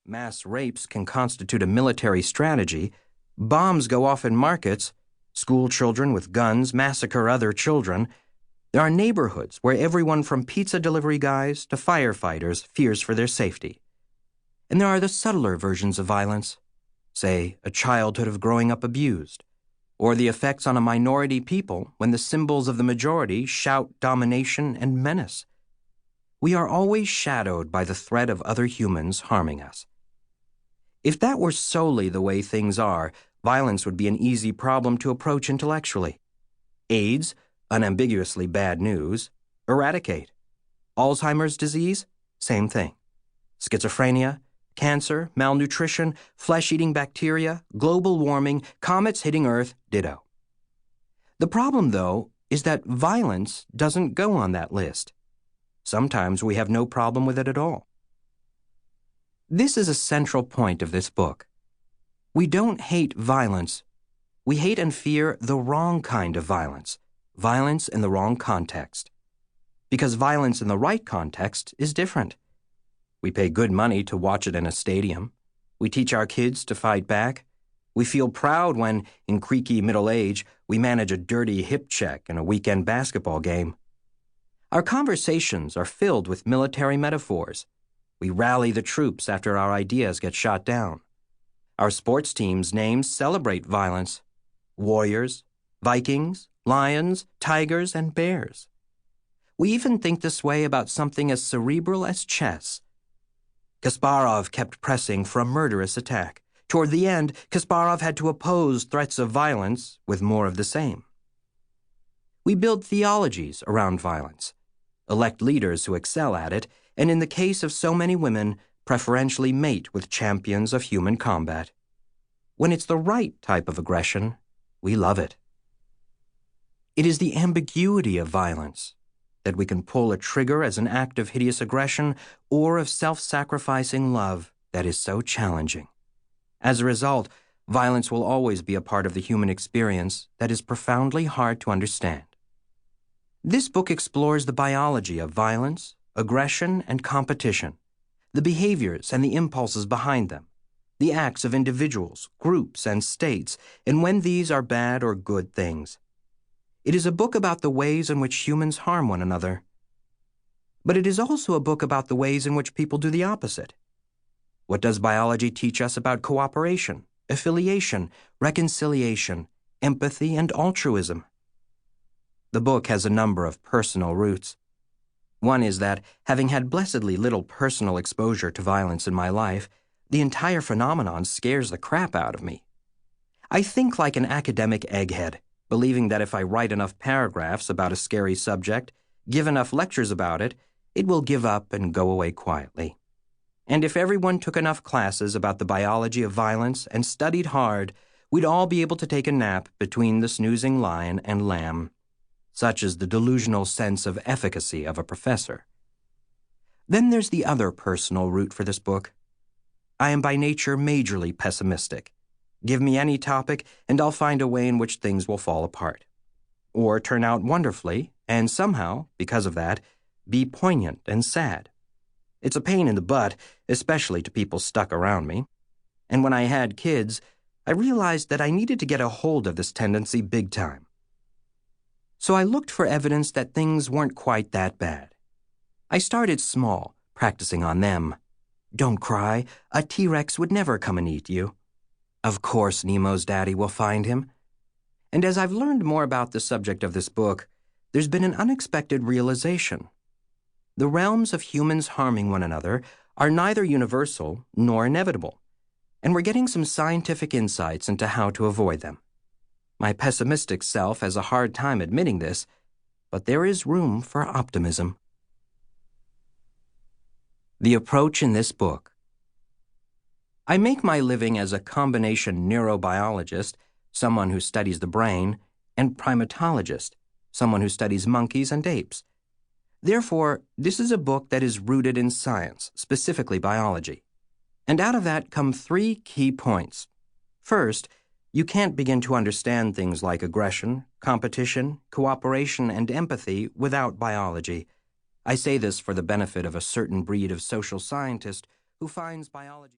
mass rapes can constitute a military strategy, bombs go off in markets, school children with guns massacre other children, there are neighborhoods where everyone from pizza delivery guys to firefighters fears for their safety. And there are the subtler versions of violence, say, a childhood of growing up abused, or the effects on a minority people when the symbols of the majority shout domination and menace. We are always shadowed by the threat of other humans harming us. If that were solely the way things are, violence would be an easy problem to approach intellectually. AIDS, unambiguously bad news, eradicate. Alzheimer's disease, same thing. Schizophrenia, cancer, malnutrition, flesh-eating bacteria, global warming, comets hitting Earth, ditto. The problem, though, is that violence doesn't go on that list. Sometimes we have no problem with it at all. This is a central point of this book. We don't hate violence. We hate and fear the wrong kind of violence, violence in the wrong context. Because violence in the right context is different. We pay good money to watch it in a stadium. We teach our kids to fight back. We feel proud when, in creaky middle age, we manage a dirty hip check in a weekend basketball game. Our conversations are filled with military metaphors. We rally the troops after our ideas get shot down. Our sports teams' names celebrate violence. Warriors, Vikings, lions, tigers, and bears. We even think this way about something as cerebral as chess. Kasparov kept pressing for a murderous attack. Toward the end, Kasparov had to oppose threats of violence with more of the same. We build theologies around violence, elect leaders who excel at it, and in the case of so many women, preferentially mate with champions of human combat. When it's the right type of aggression, we love it. It is the ambiguity of violence, that we can pull a trigger as an act of hideous aggression or of self-sacrificing love, that is so challenging. As a result, violence will always be a part of the human experience that is profoundly hard to understand. This book explores the biology of violence, aggression, and competition, the behaviors and the impulses behind them, the acts of individuals, groups, and states, and when these are bad or good things. It is a book about the ways in which humans harm one another. But it is also a book about the ways in which people do the opposite. What does biology teach us about cooperation, affiliation, reconciliation, empathy, and altruism? The book has a number of personal roots. One is that, having had blessedly little personal exposure to violence in my life, the entire phenomenon scares the crap out of me. I think like an academic egghead, believing that if I write enough paragraphs about a scary subject, give enough lectures about it, it will give up and go away quietly. And if everyone took enough classes about the biology of violence and studied hard, we'd all be able to take a nap between the snoozing lion and lamb. Such is the delusional sense of efficacy of a professor. Then there's the other personal root for this book. I am by nature majorly pessimistic. Give me any topic, and I'll find a way in which things will fall apart. Or turn out wonderfully, and somehow, because of that, be poignant and sad. It's a pain in the butt, especially to people stuck around me. And when I had kids, I realized that I needed to get a hold of this tendency big time. So I looked for evidence that things weren't quite that bad. I started small, practicing on them. Don't cry, a T-Rex would never come and eat you. Of course Nemo's daddy will find him. And as I've learned more about the subject of this book, there's been an unexpected realization. The realms of humans harming one another are neither universal nor inevitable, and we're getting some scientific insights into how to avoid them. My pessimistic self has a hard time admitting this, but there is room for optimism. The approach in this book. I make my living as a combination neurobiologist, someone who studies the brain, and primatologist, someone who studies monkeys and apes. Therefore, this is a book that is rooted in science, specifically biology. And out of that come 3 key points. First, you can't begin to understand things like aggression, competition, cooperation, and empathy without biology. I say this for the benefit of a certain breed of social scientist who finds biology